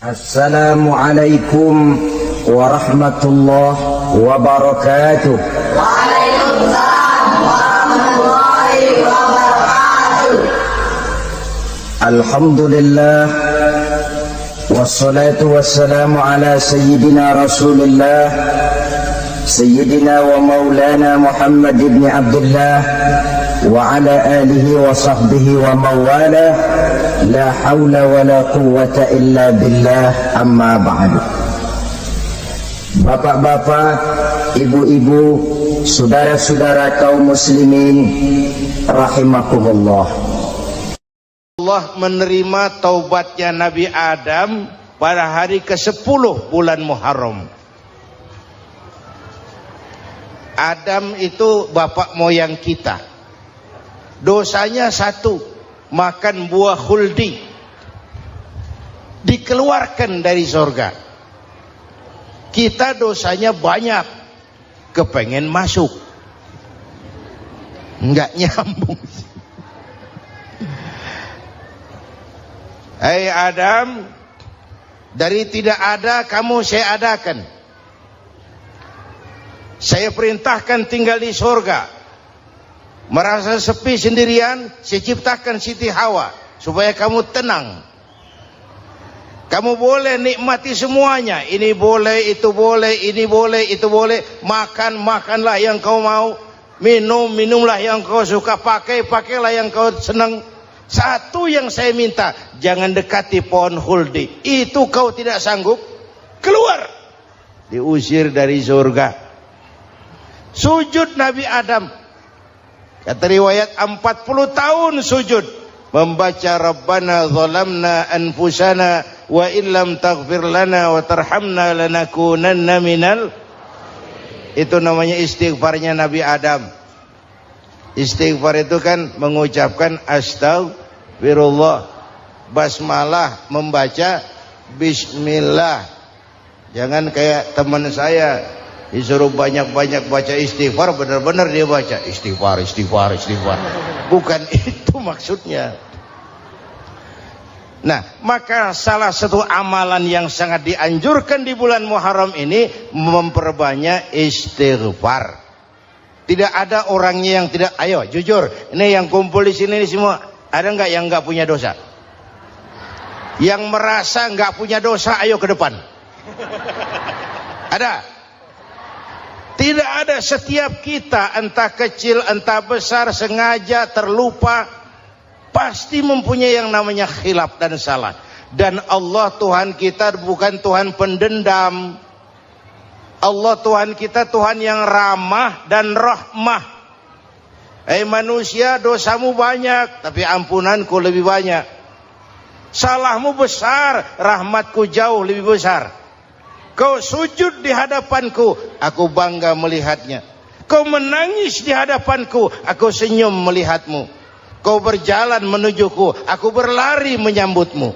Assalamualaikum warahmatullahi wabarakatuh. Waalaikumsalam warahmatullahi wabarakatuh. Alhamdulillah wassalatu wassalamu ala sayyidina Rasulillah sayyidina wa maulana Muhammad ibn Abdullah wa ala alihi wa sahbihi wa mawala. La haula wa la quwwata illa billah, amma ba'du. Bapak-bapak, ibu-ibu, saudara-saudara kaum muslimin rahimakumullah. Allah menerima taubatnya Nabi Adam pada hari ke-10 bulan Muharram. Adam itu bapak moyang kita. Dosanya satu, makan buah khuldi, dikeluarkan dari surga. Kita dosanya banyak, kepengen masuk, nggak nyambung. Hai Adam, dari tidak ada kamu saya adakan. Saya perintahkan tinggal di surga. Merasa sepi sendirian, saya ciptakan Siti Hawa supaya kamu tenang. Kamu boleh nikmati semuanya. Ini boleh, itu boleh, ini boleh, itu boleh. Makan, makanlah yang kau mau. Minum, minumlah yang kau suka. Pakai, pakailah yang kau senang. Satu yang saya minta, jangan dekati pohon khuldi. Itu kau tidak sanggup, keluar. Diusir dari surga. Sujud Nabi Adam. Kata riwayat 40 tahun sujud membaca Rabbana zalamna anfusana wa illam taghfir lana wa tarhamna lanakunanna minal. Itu namanya istighfarnya Nabi Adam. Istighfar itu kan mengucapkan astagfirullah, basmalah, membaca bismillah. Jangan kayak teman saya disuruh banyak-banyak baca istighfar, benar-benar dia baca istighfar, istighfar, istighfar. Bukan itu maksudnya. Nah, maka salah satu amalan yang sangat dianjurkan di bulan Muharram ini memperbanyak istighfar. Tidak ada orangnya yang tidak. Ayo jujur, ini yang kumpul di sini ini semua, ada nggak yang nggak punya dosa? Yang merasa nggak punya dosa, ayo ke depan. Ada? Tidak ada. Setiap kita, entah kecil entah besar, sengaja terlupa, pasti mempunyai yang namanya khilaf dan salah. Dan Allah Tuhan kita bukan Tuhan pendendam. Allah Tuhan kita Tuhan yang ramah dan rahmah. Manusia, dosamu banyak, tapi ampunanku lebih banyak. Salahmu besar, rahmatku jauh lebih besar. Kau sujud di hadapanku, aku bangga melihatnya. Kau menangis di hadapanku, aku senyum melihatmu. Kau berjalan menujuku, aku berlari menyambutmu.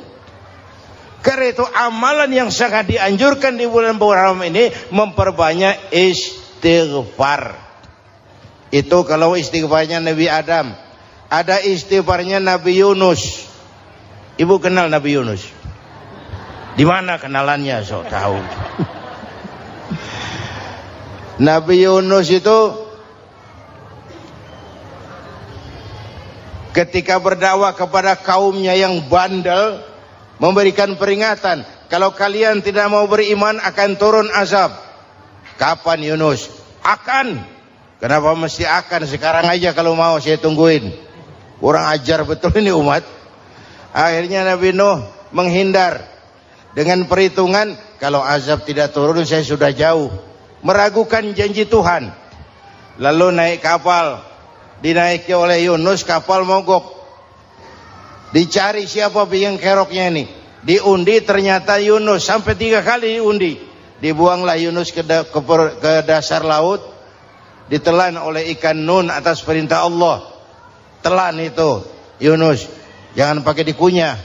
Karena itu amalan yang sangat dianjurkan di bulan Muharram ini memperbanyak istighfar. Itu kalau istighfarnya Nabi Adam. Ada istighfarnya Nabi Yunus. Ibu kenal Nabi Yunus? Di mana kenalannya? Sok tahu. Nabi Yunus itu ketika berdakwah kepada kaumnya yang bandel, memberikan peringatan, kalau kalian tidak mau beriman akan turun azab. Kapan Yunus? Akan. Kenapa mesti akan? Sekarang aja kalau mau, saya tungguin. Kurang ajar betul ini umat. Akhirnya Nabi Nuh menghindar dengan perhitungan, kalau azab tidak turun saya sudah jauh. Meragukan janji Tuhan. Lalu naik kapal, dinaiki oleh Yunus, kapal mogok. Dicari siapa biang keroknya ini. Diundi, ternyata Yunus. Sampai 3 kali diundi. Dibuanglah Yunus ke dasar laut. Ditelan oleh ikan nun atas perintah Allah. Telan itu Yunus, jangan pakai dikunyah,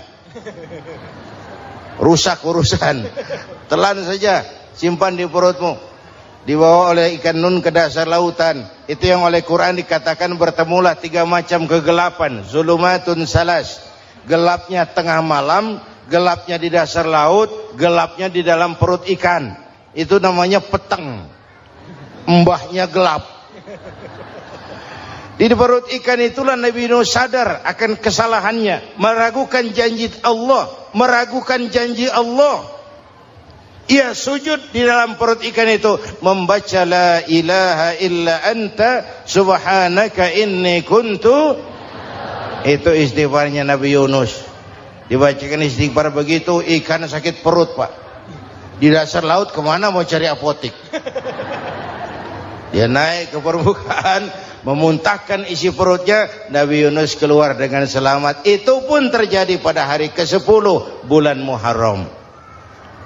rusak urusan. Telan saja, simpan di perutmu. Dibawa oleh ikan nun ke dasar lautan. Itu yang oleh Quran dikatakan bertemulah 3 macam kegelapan. Zulumatun salas, gelapnya tengah malam, gelapnya di dasar laut, gelapnya di dalam perut ikan. Itu namanya peteng. Mbahnya gelap. Di perut ikan itulah Nabi Nuh sadar akan kesalahannya, meragukan janji Allah, meragukan janji Allah. Ia sujud di dalam perut ikan itu, membaca la ilaha illa anta subhanaka inni kuntu. Itu istighfarnya Nabi Yunus. Dibacakan istighfar begitu, ikan sakit perut, Pak. Di dasar laut kemana mau cari apotik? Dia naik ke permukaan, memuntahkan isi perutnya. Nabi Yunus keluar dengan selamat. Itu pun terjadi pada hari ke-10 bulan Muharram.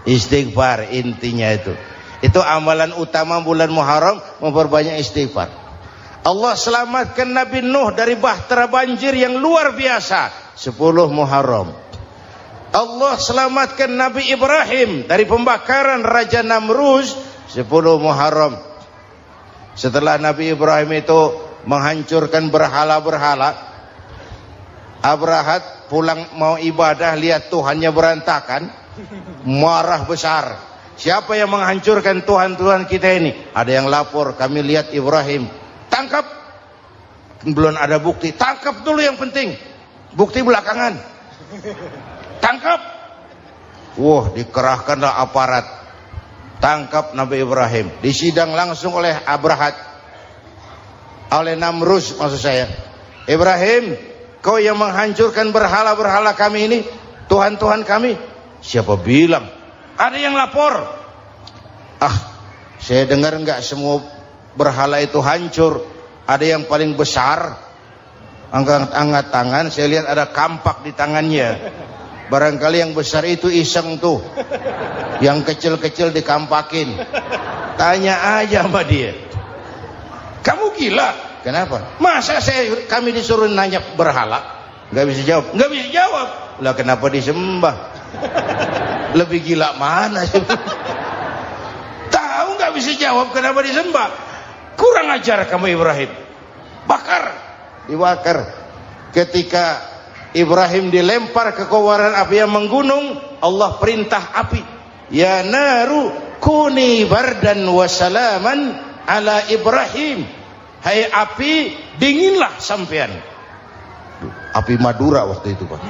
Istighfar intinya itu. Itu amalan utama bulan Muharram, memperbanyak istighfar. Allah selamatkan Nabi Nuh dari bahtera banjir yang luar biasa 10 Muharram. Allah selamatkan Nabi Ibrahim dari pembakaran Raja Namrus 10 Muharram. Setelah Nabi Ibrahim itu menghancurkan berhala-berhala, Abrahat pulang mau ibadah, lihat Tuhannya berantakan, marah besar. Siapa yang menghancurkan Tuhan-Tuhan kita ini? Ada yang lapor, kami lihat Ibrahim. Tangkap. Belum ada bukti. Tangkap dulu yang penting. Bukti belakangan. Tangkap. Wah, dikerahkanlah aparat. Tangkap Nabi Ibrahim. Disidang langsung oleh Abrahat. Oleh Namrus maksud saya. Ibrahim, kau yang menghancurkan berhala-berhala kami ini, Tuhan-Tuhan kami. Siapa bilang? Ada yang lapor. Saya dengar enggak semua berhala itu hancur. Ada yang paling besar, angkat tangan, saya lihat ada kampak di tangannya. Barangkali yang besar itu iseng tuh, yang kecil-kecil dikampakin. Tanya aja sama dia, kamu gila? Kenapa? Masa kami disuruh nanya berhala? Nggak bisa jawab. Nggak bisa jawab. Lah kenapa disembah? Lebih gila mana? Tahu nggak bisa jawab kenapa disembah? Kurang ajar kamu Ibrahim. Bakar, dibakar. Ketika Ibrahim dilempar ke kobaran api yang menggunung, Allah perintah api, ya naru kuni bardan wa salaman ala Ibrahim. Hai api, dinginlah sampean. Api Madura waktu itu, Pak.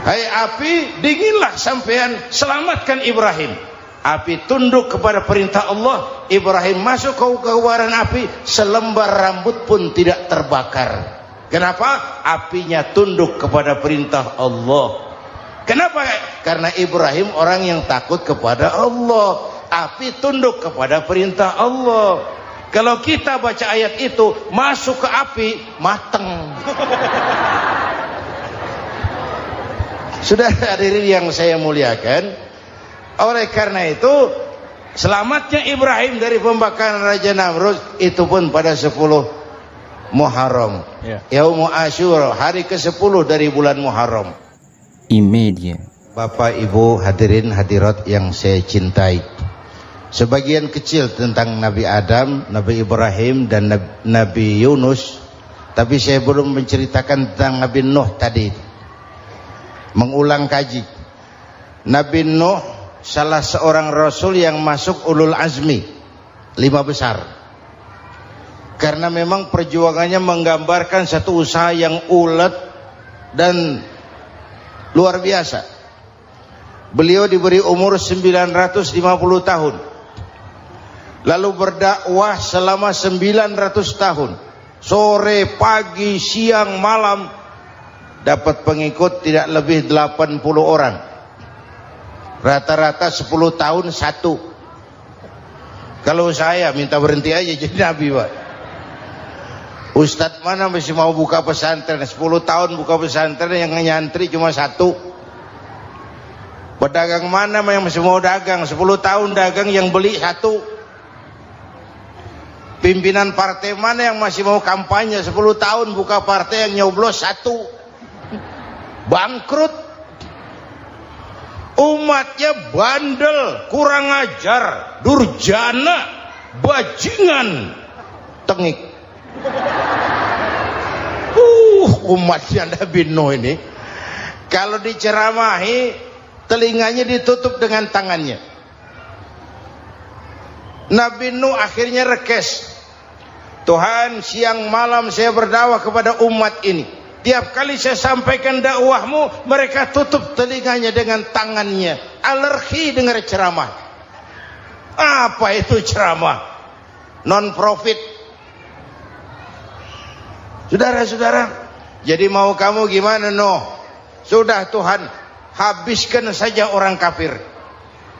Hai api, dinginlah sampean, selamatkan Ibrahim. Api tunduk kepada perintah Allah. Ibrahim masuk ke kobaran api, selembar rambut pun tidak terbakar. Kenapa? Apinya tunduk kepada perintah Allah. Kenapa? Karena Ibrahim orang yang takut kepada Allah. Api tunduk kepada perintah Allah. Kalau kita baca ayat itu, masuk ke api, mateng. Sudah hadirin yang saya muliakan, oleh karena itu selamatnya Ibrahim dari pembakaran Raja Namrus itu pun pada 10 Muharram, Yaumul Asyura, hari ke-10 dari bulan Muharram. Imedia. Bapak Ibu hadirin hadirat yang saya cintai, sebagian kecil tentang Nabi Adam, Nabi Ibrahim dan Nabi Yunus, tapi saya belum menceritakan tentang Nabi Nuh tadi. Mengulang kaji. Nabi Nuh salah seorang rasul yang masuk ulul azmi 5 besar. Karena memang perjuangannya menggambarkan satu usaha yang ulet dan luar biasa. Beliau diberi umur 950 tahun. Lalu berdakwah selama 900 tahun. Sore, pagi, siang, malam. Dapat pengikut tidak lebih 80 orang. Rata-rata 10 tahun satu. Kalau saya minta berhenti aja jadi nabi, Pak. Ustadz mana masih mau buka pesantren? 10 tahun buka pesantren, yang nyantri cuma 1. Pedagang mana yang masih mau dagang? 10 tahun dagang, yang beli 1. Pimpinan partai mana yang masih mau kampanye? 10 tahun buka partai, yang nyoblos 1. Bangkrut. Umatnya bandel, kurang ajar, durjana, bajingan, tengik. Umatnya Nabi Nuh ini kalau diceramahi telinganya ditutup dengan tangannya. Nabi Nuh akhirnya rekes, Tuhan, siang malam saya berdakwah kepada umat ini, tiap kali saya sampaikan dakwahmu, mereka tutup telinganya dengan tangannya, alergi dengar ceramah. Apa itu ceramah? Non profit. Saudara-saudara, jadi mau kamu gimana? No, sudah Tuhan, habiskan saja orang kafir.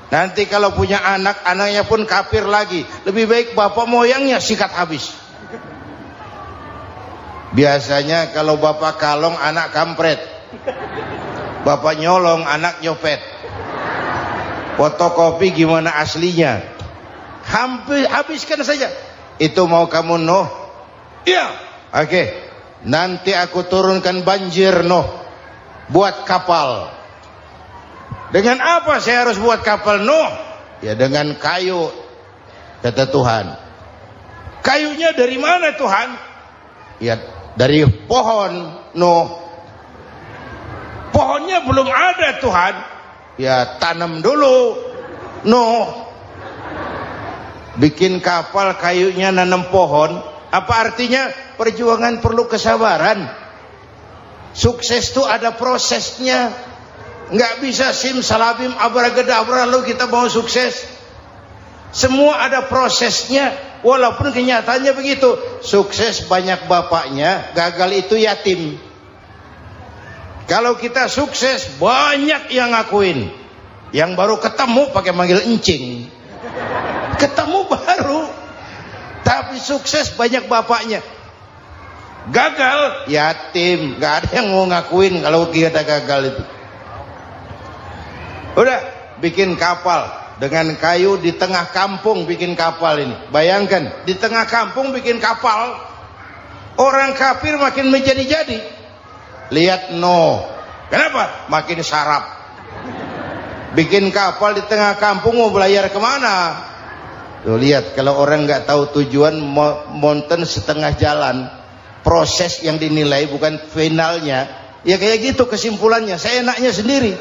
Nanti kalau punya anak, anaknya pun kafir lagi, lebih baik bapak moyangnya sikat habis. Biasanya kalau bapak kalong, anak kampret. Bapak nyolong, anak nyopet. Fotokopi gimana aslinya? Habiskan saja. Itu mau kamu, Nuh? Iya. Oke. Nanti aku turunkan banjir, Nuh. Buat kapal. Dengan apa saya harus buat kapal, Nuh? Ya dengan kayu, kata Tuhan. Kayunya dari mana, Tuhan? Ya dari pohon, Nuh. Pohonnya belum ada, Tuhan. Ya tanam dulu, Nuh. Bikin kapal kayunya nanam pohon. Apa artinya? Perjuangan perlu kesabaran. Sukses itu ada prosesnya. Nggak bisa simsalabim abracadabra lalu kita mau sukses. Semua ada prosesnya. Walaupun kenyataannya begitu. Sukses banyak bapaknya, gagal itu yatim. Kalau kita sukses banyak yang ngakuin. Yang baru ketemu pakai manggil encing. Ketemu baru. Tapi sukses banyak bapaknya. Gagal yatim, nggak ada yang mau ngakuin kalau kita gagal itu. Udah bikin kapal dengan kayu di tengah kampung, bikin kapal ini. Bayangkan di tengah kampung bikin kapal, orang kafir makin menjadi-jadi. Lihat Nuh, kenapa? Makin sarap. Bikin kapal di tengah kampung mau belayar kemana? Tuh lihat, kalau orang nggak tahu tujuan, mountain setengah jalan. Proses yang dinilai bukan finalnya. Ya kayak gitu kesimpulannya. Saya enaknya sendiri.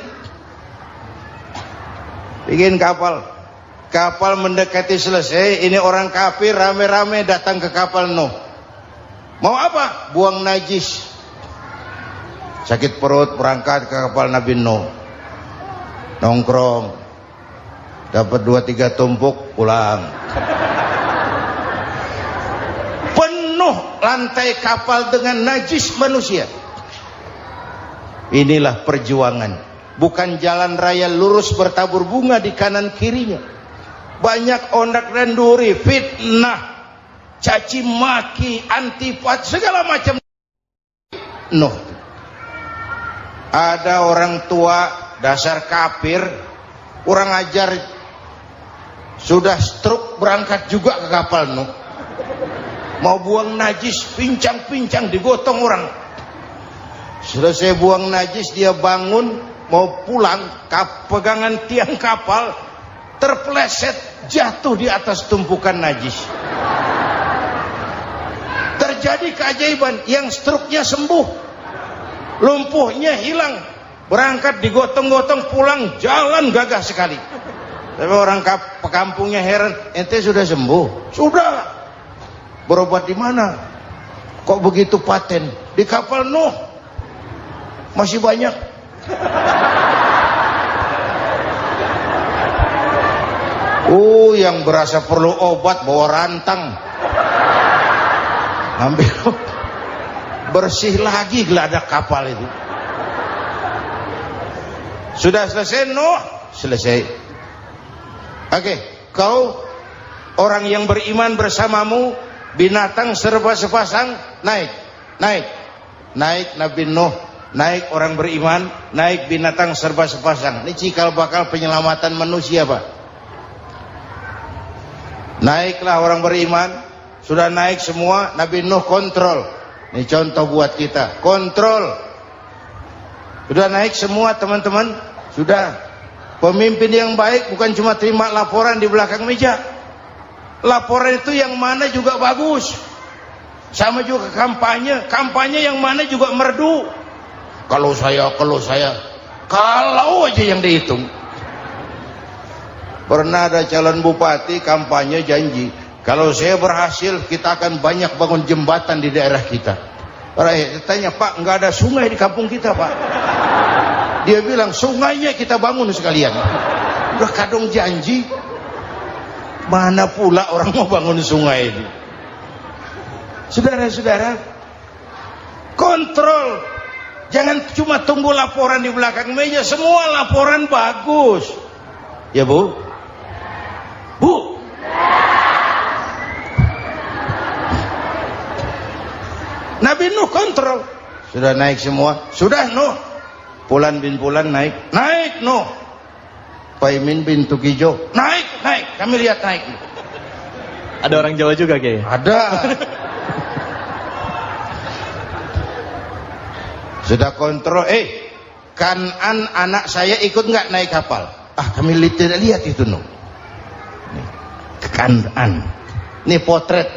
Bikin kapal. Kapal mendekati selesai. Ini orang kafir rame-rame datang ke kapal Nuh. Mau apa? Buang najis. Sakit perut berangkat ke kapal Nabi Nuh. Nongkrong. Dapat 2-3 tumpuk pulang. Penuh lantai kapal dengan najis manusia. Inilah perjuangan. Bukan jalan raya lurus bertabur bunga di kanan kirinya. Banyak ondak dan duri, fitnah, caci maki, antipat, segala macam. Nuh. Ada orang tua dasar kafir, kurang ajar, sudah stroke berangkat juga ke kapal Nuh. Mau buang najis, pincang-pincang digotong orang. Selesai buang najis dia bangun, mau pulang, pegangan tiang kapal terpeleset, jatuh di atas tumpukan najis. Terjadi keajaiban, yang stroke-nya sembuh, lumpuhnya hilang, berangkat digotong-gotong pulang, jalan gagah sekali. Tapi orang kampungnya heran, ente sudah sembuh? Sudah. Berobat di mana? Kok begitu paten? Di kapal Nuh. Masih banyak. Yang berasa perlu obat bawa rantang. Ambil bersih lagi geladak kapal itu. Sudah selesai Nuh? Selesai. Oke, kau orang yang beriman bersamamu, binatang serba sepasang, naik Nabi Nuh, naik orang beriman, naik binatang serba sepasang. Ini cikal bakal penyelamatan manusia, Pak. Naiklah orang beriman, sudah naik semua, Nabi Nuh kontrol. Ini contoh buat kita, kontrol. Sudah naik semua teman-teman, sudah. Pemimpin yang baik bukan cuma terima laporan di belakang meja. Laporan itu yang mana juga bagus. Sama juga kampanye yang mana juga merdu. Kalau saya Kalau aja yang dihitung. Pernah ada calon bupati kampanye janji, kalau saya berhasil kita akan banyak bangun jembatan di daerah kita. Rakyat tanya, Pak, nggak ada sungai di kampung kita, Pak. Dia bilang, sungainya kita bangun sekalian. Udah kadung janji, mana pula orang mau bangun sungai ini. Saudara-saudara, kontrol. Jangan cuma tunggu laporan di belakang meja. Semua laporan bagus. Ya Bu? Bu? Nabi Nuh kontrol. Sudah naik semua? Sudah Nuh. Pulan bin Pulan naik. Naik Nuh. Paimin bin Tukijo. Naik. Kami lihat naik. Ada orang Jawa juga kayaknya. Ada. Sudah kontrol. Kanan anak saya ikut nggak naik kapal? Kami tidak lihat itu Nuh. Kanan. Ini potret.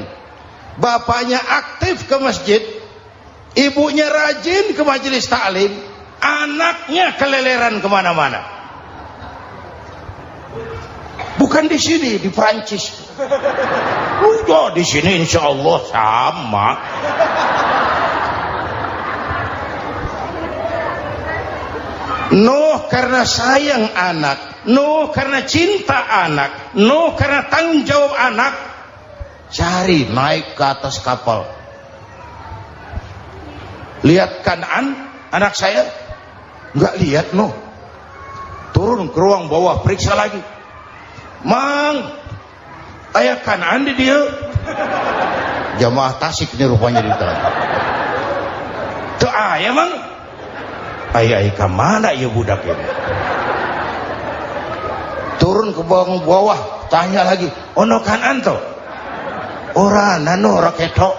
Bapaknya aktif ke masjid, ibunya rajin ke majelis taklim, anaknya keleleran kemana-mana. Bukan di sini, di Prancis. Udah di sini insya Allah sama. Nuh karena sayang anak, Nuh karena cinta anak, Nuh karena tanggung jawab anak, cari naik ke atas kapal. Lihat Kanan, anak saya, nggak lihat Nuh. Turun ke ruang bawah, periksa lagi. Mang, ayah Kanan di dia. Jamaah Tasik ini rupanya di dalam. Tuh ayah Mang. Ayah kemana ya budak ini? Turun ke bawah, tanya lagi. Ono Kanan tuh? Orang nano raketok.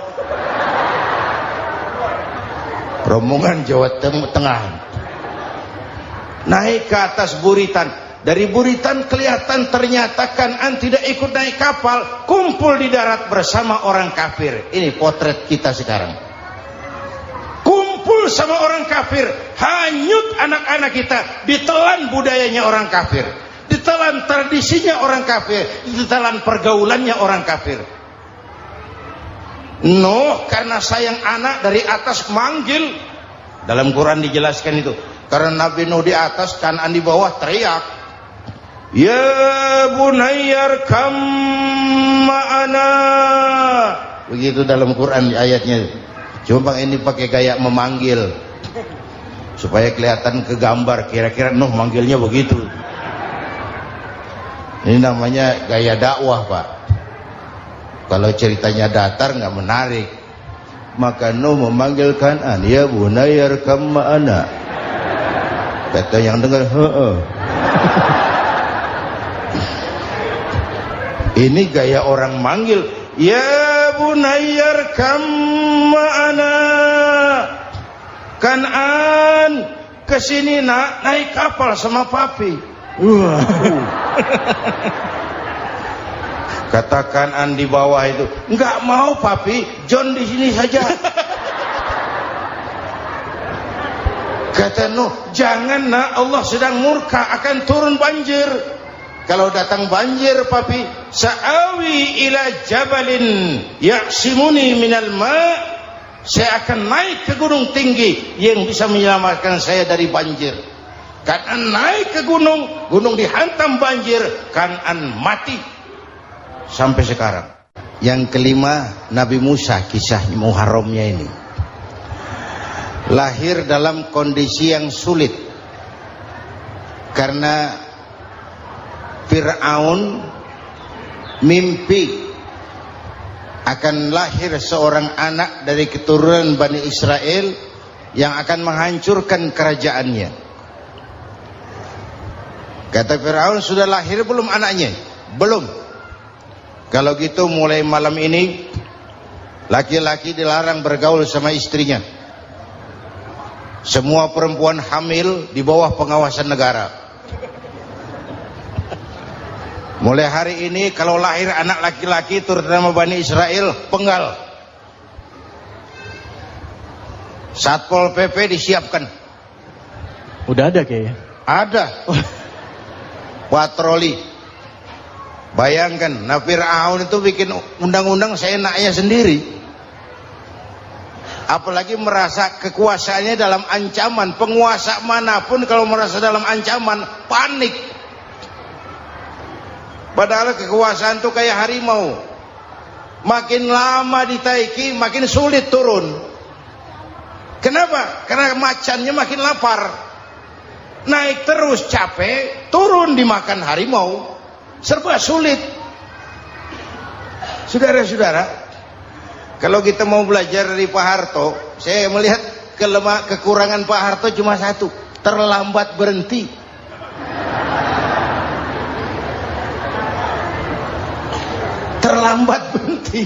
Rombongan Jawa Tengah. Naik ke atas buritan. Dari buritan kelihatan ternyata Kanan tidak ikut naik kapal, kumpul di darat bersama orang kafir. Ini potret kita sekarang. Kumpul sama orang kafir, hanyut anak-anak kita, ditelan budayanya orang kafir, ditelan tradisinya orang kafir, ditelan pergaulannya orang kafir. Nuh karena sayang anak dari atas manggil. Dalam Quran dijelaskan itu. Karena Nabi Nuh di atas, Kanan di bawah, teriak, ya bunayyar kam ma'ana. Begitu dalam Quran ayatnya. Cuma ini pakai gaya memanggil supaya kelihatan kegambar, kira-kira Nuh manggilnya begitu. Ini namanya gaya dakwah, Pak. Kalau ceritanya datar nggak menarik. Maka Nuh memanggil Kanan, ya bunayyar kam ma'ana. Kata yang dengar, heeh. Ini gaya orang manggil, ya bunayyar kam ma'ana. Kanan, kesini nak, naik kapal sama papi. Kata Kanan di bawah itu, enggak mau papi, John di sini saja. Kata Nuh, jangan nak, Allah sedang murka, akan turun banjir. Kalau datang banjir papi, sa'awi ila jabalin ya'simuni minal ma', saya akan naik ke gunung tinggi yang bisa menyelamatkan saya dari banjir. Kanan naik ke gunung, gunung dihantam banjir, Kanan mati sampai sekarang. Yang kelima, Nabi Musa, kisah Muharramnya ini. Lahir dalam kondisi yang sulit karena Fir'aun mimpi akan lahir seorang anak dari keturunan Bani Israel yang akan menghancurkan kerajaannya. Kata Fir'aun, sudah lahir belum anaknya? Belum. Kalau gitu mulai malam ini laki-laki dilarang bergaul sama istrinya. Semua perempuan hamil di bawah pengawasan negara. Mulai hari ini kalau lahir anak laki-laki terutama Bani Israel, penggal. Satpol PP disiapkan. Udah ada Kiai. Ada. Patroli. Bayangkan, nah Fir'aun itu bikin undang-undang seenaknya sendiri. Apalagi merasa kekuasaannya dalam ancaman. Penguasa manapun kalau merasa dalam ancaman, panik. Padahal kekuasaan itu kayak harimau. Makin lama ditaiki, makin sulit turun. Kenapa? Karena macannya makin lapar. Naik terus capek, turun dimakan harimau. Serba sulit. Saudara-saudara, kalau kita mau belajar dari Pak Harto, saya melihat kekurangan Pak Harto cuma satu, terlambat berhenti. Terlambat berhenti.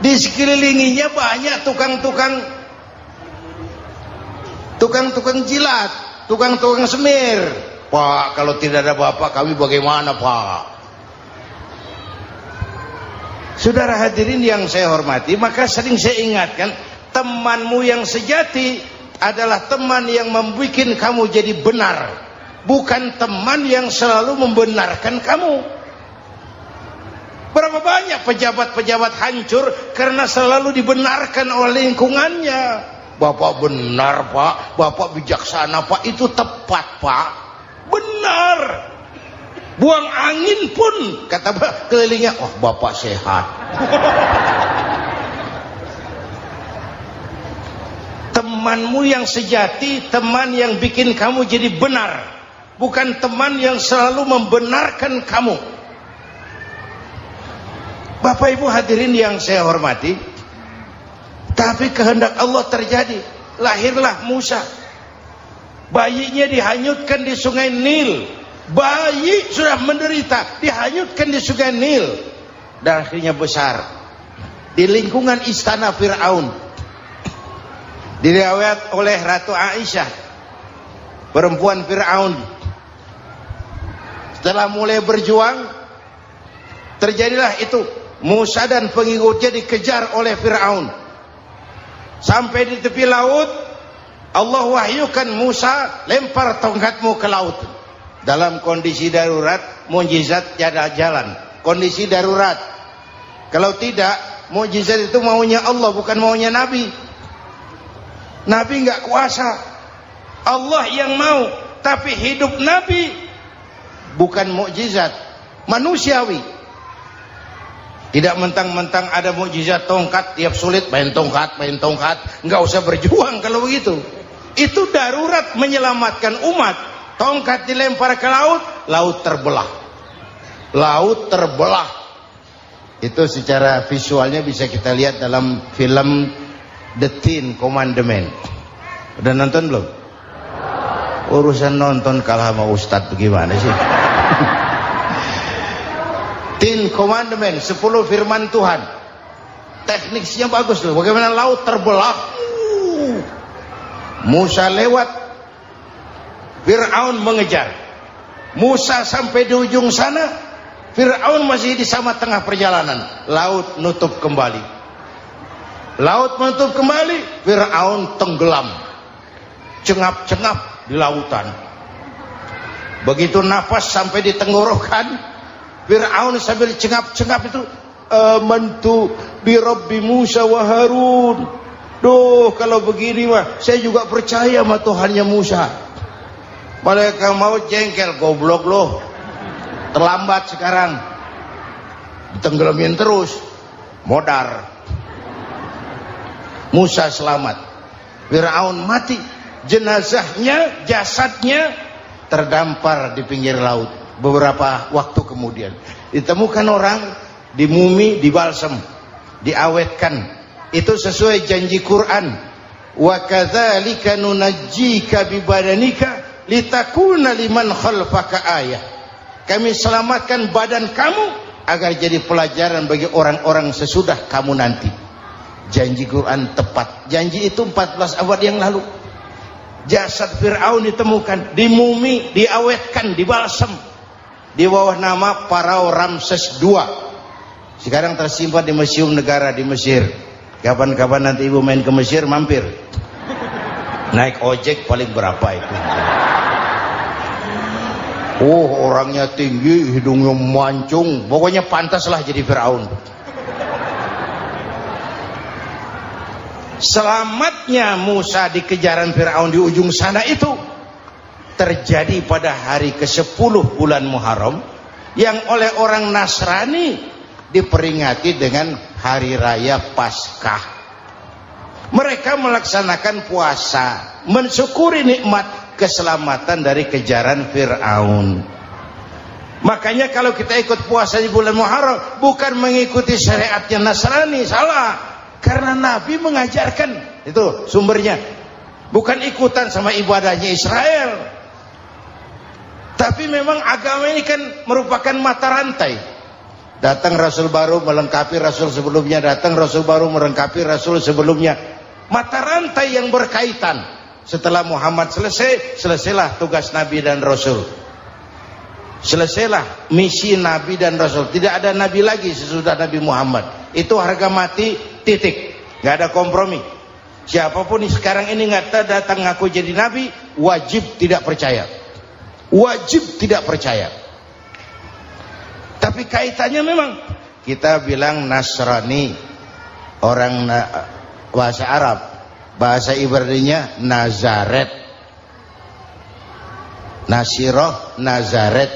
Di sekelilinginya banyak tukang-tukang jilat, tukang-tukang semir. Pak, kalau tidak ada bapak kami bagaimana Pak? Saudara hadirin yang saya hormati, maka sering saya ingatkan, temanmu yang sejati adalah teman yang membuat kamu jadi benar, bukan teman yang selalu membenarkan kamu. Berapa banyak pejabat-pejabat hancur karena selalu dibenarkan oleh lingkungannya. Bapak benar Pak, Bapak bijaksana Pak, itu tepat Pak, benar. Buang angin pun kata kelilingnya, oh Bapak sehat. Temanmu yang sejati, teman yang bikin kamu jadi benar, bukan teman yang selalu membenarkan kamu. Bapak Ibu hadirin yang saya hormati, tapi kehendak Allah terjadi. Lahirlah Musa. Bayinya dihanyutkan di sungai Nil. Bayi sudah menderita, dihanyutkan di sungai Nil. Dan akhirnya besar di lingkungan istana Fir'aun. Diriwayat oleh Ratu Aisyah, perempuan Fir'aun, setelah mulai berjuang, terjadilah itu. Musa dan pengikutnya dikejar oleh Fir'aun. Sampai di tepi laut, Allah wahyukan Musa, lempar tongkatmu ke laut. Dalam kondisi darurat, mukjizat tiada jalan. Kondisi darurat. Kalau tidak, mukjizat itu maunya Allah, bukan maunya Nabi. Nabi nggak kuasa. Allah yang mau. Tapi hidup Nabi bukan mukjizat, manusiawi. Tidak mentang-mentang ada mukjizat tongkat, tiap sulit main tongkat. Nggak usah berjuang kalau begitu. Itu darurat menyelamatkan umat. Tongkat dilempar ke laut, laut terbelah. Laut terbelah. Itu secara visualnya bisa kita lihat dalam film The Ten Commandment. Udah nonton belum? Urusan nonton kalah sama Ustadz bagaimana sih? Ten Commandment, 10 firman Tuhan. Tekniknya bagus loh. Bagaimana laut terbelah. Musa lewat, Fir'aun mengejar. Musa sampai di ujung sana, Fir'aun masih di sama tengah perjalanan. Laut nutup kembali. Laut menutup kembali, Fir'aun tenggelam. Cengap-cengap di lautan. Begitu nafas sampai di tenggorokan, Fir'aun sambil cengap-cengap itu, amantu bi Rabbi Musa wa Harun. Duh, kalau begini mah saya juga percaya sama Tuhannya Musa. Malaikat maut jengkel, goblok loh. Terlambat sekarang. Tenggelamin terus. Modar. Musa selamat. Fir'aun mati. Jenazahnya, jasadnya terdampar di pinggir laut. Beberapa waktu kemudian ditemukan orang, dimumi, dibalsem, diawetkan. Itu sesuai janji Quran. Wa kadzalika nunajjika bi badanika litakuna liman khalfaka ayah. Kami selamatkan badan kamu agar jadi pelajaran bagi orang-orang sesudah kamu nanti. Janji Quran tepat. Janji itu 14 abad yang lalu. Jasad Fir'aun ditemukan, dimumi, diawetkan, dibalsem di bawah nama Parao Ramses II. Sekarang tersimpan di Museum Negara di Mesir. Kapan-kapan nanti ibu main ke Mesir, mampir. Naik ojek paling berapa itu? Oh, orangnya tinggi, hidungnya mancung, pokoknya pantaslah jadi Firaun. Selamatnya Musa di kejaran Firaun di ujung sana itu terjadi pada hari ke-10 bulan Muharram, yang oleh orang Nasrani diperingati dengan hari raya Paskah. Mereka melaksanakan puasa, mensyukuri nikmat keselamatan dari kejaran Firaun. Makanya kalau kita ikut puasa di bulan Muharram bukan mengikuti syariatnya Nasrani, salah. Karena Nabi mengajarkan, itu sumbernya, bukan ikutan sama ibadahnya Israel. Tapi memang agama ini kan merupakan mata rantai. Datang Rasul baru melengkapi Rasul sebelumnya, datang Rasul baru melengkapi Rasul sebelumnya. Mata rantai yang berkaitan. Setelah Muhammad selesai, selesailah tugas Nabi dan Rasul. Selesailah misi Nabi dan Rasul. Tidak ada Nabi lagi sesudah Nabi Muhammad. Itu harga mati, titik. Gak ada kompromi. Siapapun sekarang ini nggak datang ngaku jadi Nabi, wajib tidak percaya. Wajib tidak percaya. Tapi kaitannya memang kita bilang Nasrani, orang bahasa Arab, bahasa Ibraninya Nazaret, Nasiroh, Nazaret.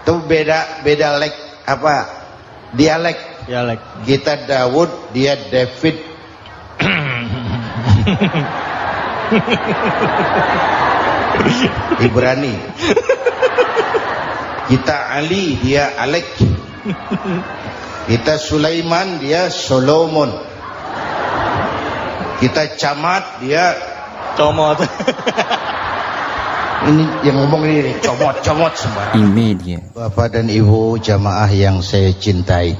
Itu beda dialek. Kita Daud, dia David. Ibrani. Kita Ali, dia Alek. Kita Sulaiman, dia Solomon. Kita Camat, dia Comot. Ini yang ngomong ini comot sembarang. Imedia. Bapak dan Ibu jamaah yang saya cintai,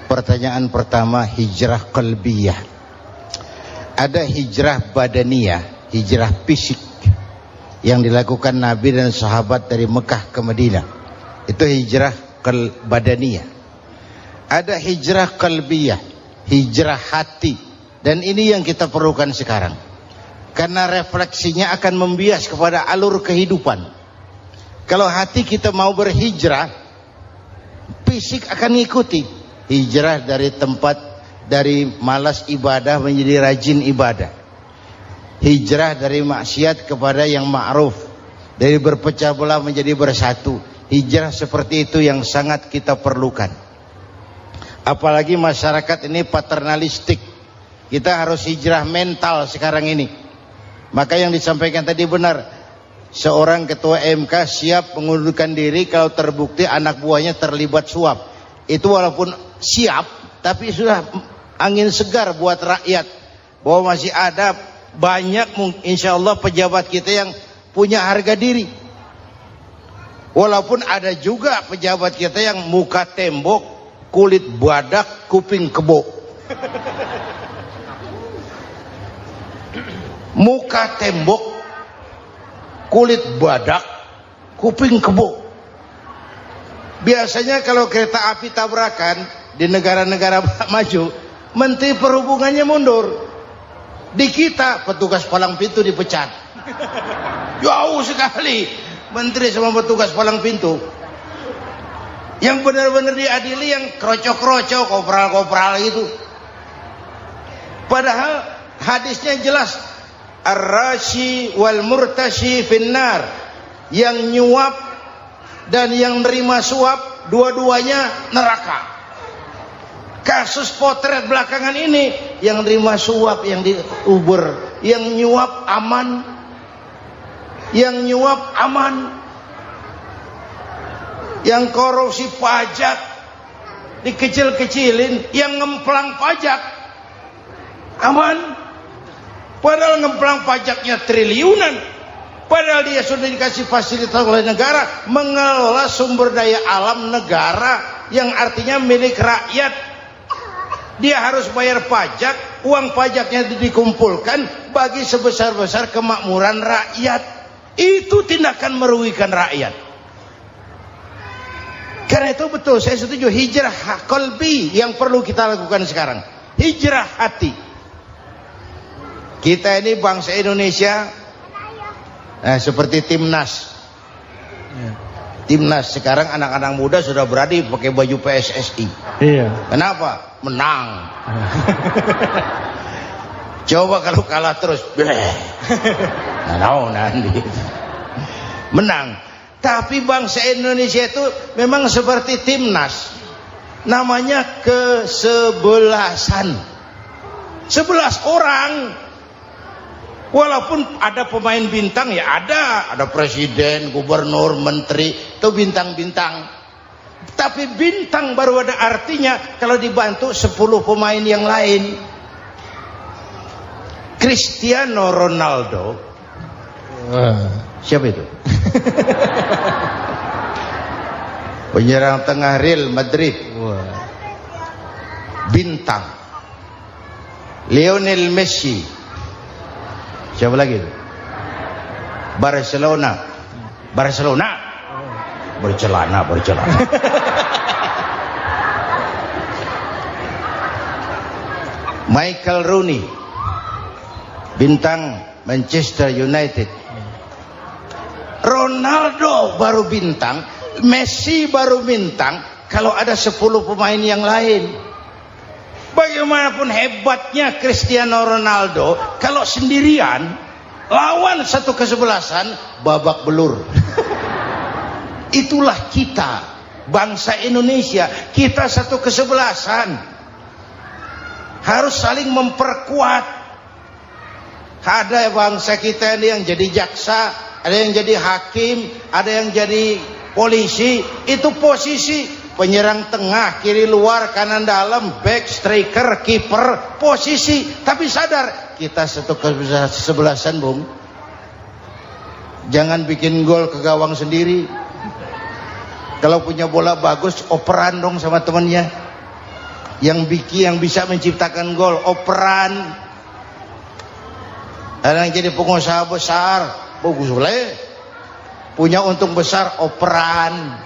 pertanyaan pertama, hijrah qalbiyah. Ada hijrah badaniyah, hijrah fisik yang dilakukan Nabi dan sahabat dari Mekah ke Madinah. Itu hijrah badaniyah. Ada hijrah qalbiyah, hijrah hati. Dan ini yang kita perlukan sekarang. Karena refleksinya akan membias kepada alur kehidupan. Kalau hati kita mau berhijrah, fisik akan ngikuti. Hijrah dari tempat, dari malas ibadah menjadi rajin ibadah. Hijrah dari maksiat kepada yang ma'ruf, dari berpecah belah menjadi bersatu. Hijrah seperti itu yang sangat kita perlukan. Apalagi masyarakat ini paternalistik. Kita harus hijrah mental sekarang ini. Maka yang disampaikan tadi benar. Seorang ketua MK siap mengundurkan diri kalau terbukti anak buahnya terlibat suap. Itu walaupun siap, tapi sudah angin segar buat rakyat. Bahwa masih ada banyak insya Allah pejabat kita yang punya harga diri. Walaupun ada juga pejabat kita yang muka tembok, kulit badak, kuping kebo. Muka tembok, kulit badak, kuping kebo. Biasanya kalau kereta api tabrakan di negara-negara maju, Menteri Perhubungannya mundur. Di kita petugas palang pintu dipecat. Jauh sekali menteri sama petugas palang pintu. Yang benar-benar diadili yang krocok-krocok, kopral-kopral itu. Padahal hadisnya jelas, ar-rashi wal murtashi finnar. Yang nyuap dan yang nerima suap dua-duanya neraka. Kasus potret belakangan ini, yang nerima suap, yang diuber, yang nyuap aman, yang nyuap aman, yang korupsi pajak dikecil-kecilin, yang ngemplang pajak aman. Padahal ngemplang pajaknya triliunan. Padahal dia sudah dikasih fasilitas oleh negara mengelola sumber daya alam negara yang artinya milik rakyat. Dia harus bayar pajak, uang pajaknya dikumpulkan bagi sebesar-besar kemakmuran rakyat. Itu tindakan merugikan rakyat. Karena itu betul, saya setuju, hijrah qalbi yang perlu kita lakukan sekarang. Hijrah hati. Kita ini bangsa Indonesia seperti timnas. Timnas sekarang anak-anak muda sudah berani pakai baju PSSI. Iya. Kenapa? Menang. Coba kalau kalah terus, nanti menang. Tapi bangsa Indonesia itu memang seperti timnas, namanya kesebelasan. 11 orang. Walaupun ada pemain bintang ya ada presiden, gubernur, menteri, itu bintang-bintang. Tapi bintang baru ada artinya kalau dibantu 10 pemain yang lain. Cristiano Ronaldo. Siapa itu? Penyerang tengah Real Madrid. Bintang. Lionel Messi. Siapa lagi itu? Barcelona. Bercelana. Michael Rooney, bintang Manchester United. Ronaldo baru bintang, Messi baru bintang kalau ada 10 pemain yang lain. Bagaimanapun hebatnya Cristiano Ronaldo, kalau sendirian lawan satu kesebelasan, babak belur. Itulah kita, bangsa Indonesia. Kita satu kesebelasan, harus saling memperkuat. Ada bangsa kita ini yang jadi jaksa, ada yang jadi hakim, ada yang jadi polisi. Itu posisi penyerang tengah, kiri luar, kanan dalam, back, striker, kiper, posisi. Tapi sadar kita satu kesebelasan, Bung. Jangan bikin gol ke gawang sendiri. Kalau punya bola bagus, operan dong sama temannya. Yang bisa menciptakan gol, operan. Ada yang jadi pengusaha besar, bagus boleh. Punya untung besar, operan.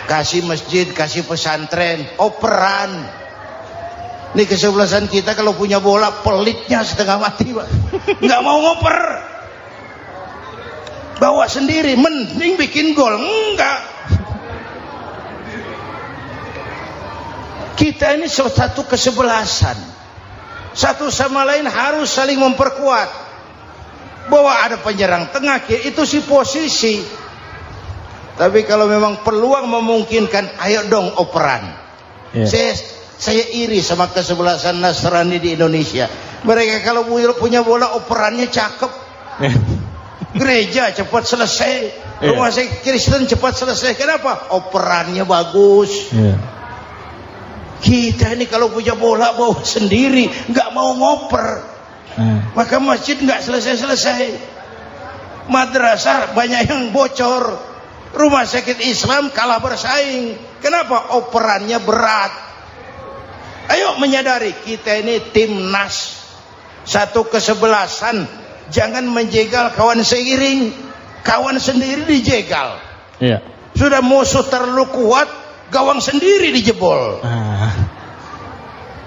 Kasih masjid, kasih pesantren, operan. Ini kesebelasan kita kalau punya bola pelitnya setengah mati, Pak. Nggak mau ngoper. Bawa sendiri, mending bikin gol. Enggak. Kita ini satu kesebelasan. Satu sama lain harus saling memperkuat. Bahwa ada penyerang tengah, itu si posisi. Tapi kalau memang peluang memungkinkan, ayo dong operan. Saya iri sama kesebelasan Nasrani di Indonesia. Mereka kalau punya bola operannya cakep. Gereja cepat selesai, rumah sakit Kristen cepat selesai. Kenapa? Operannya bagus. Kita ini kalau punya bola bawa sendiri, nggak mau ngoper. Maka masjid nggak selesai-selesai. Madrasah banyak yang bocor. Rumah sakit Islam kalah bersaing. Kenapa? Operannya berat. Ayo menyadari kita ini timnas, satu kesebelasan. Jangan menjegal kawan seiring. Kawan sendiri dijegal. Sudah musuh terlalu kuat, gawang sendiri dijebol.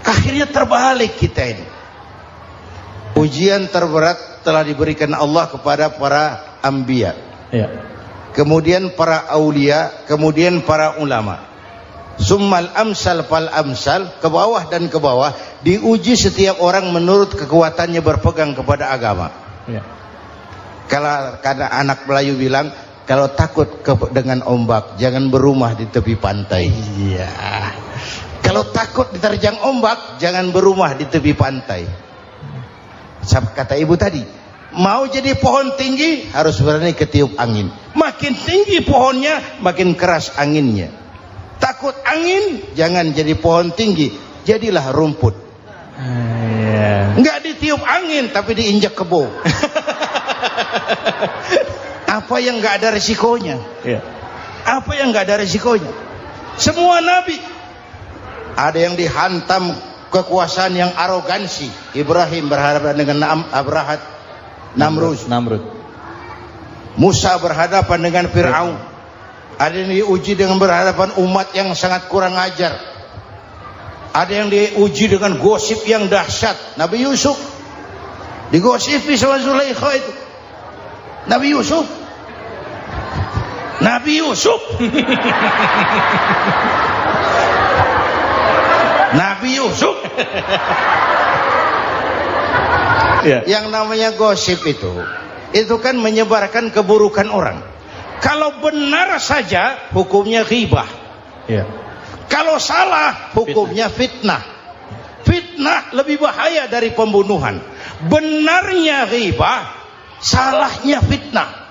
Akhirnya terbalik kita ini. Ujian terberat telah diberikan Allah kepada para anbiya. Kemudian para aulia, kemudian para ulama. Summal amsal fal amsal, ke bawah dan ke bawah, diuji setiap orang menurut kekuatannya berpegang kepada agama. Kalau karena anak Melayu bilang, kalau takut dengan ombak, jangan berumah di tepi pantai. Kalau takut diterjang ombak, jangan berumah di tepi pantai. Kata ibu tadi, mau jadi pohon tinggi harus berani ketiup angin. Makin tinggi pohonnya, makin keras anginnya. Takut angin, jangan jadi pohon tinggi, jadilah rumput. Nggak ditiup angin, tapi diinjak kebo. Apa yang nggak ada resikonya? Apa yang nggak ada resikonya? Semua nabi ada yang dihantam kekuasaan yang arogansi. Ibrahim berhadapan dengan Namrud. Musa berhadapan dengan Fir'aun. Ada yang diuji dengan berhadapan umat yang sangat kurang ajar. Ada yang diuji dengan gosip yang dahsyat. Nabi Yusuf. digosipi sama Zulaikha itu. Nabi Yusuf Nabi Yusuf Iya. Yang namanya gosip itu kan menyebarkan keburukan orang. Kalau benar saja hukumnya ghibah. Iya. Kalau salah hukumnya fitnah. Fitnah lebih bahaya dari pembunuhan. Benarnya ghibah, salahnya fitnah.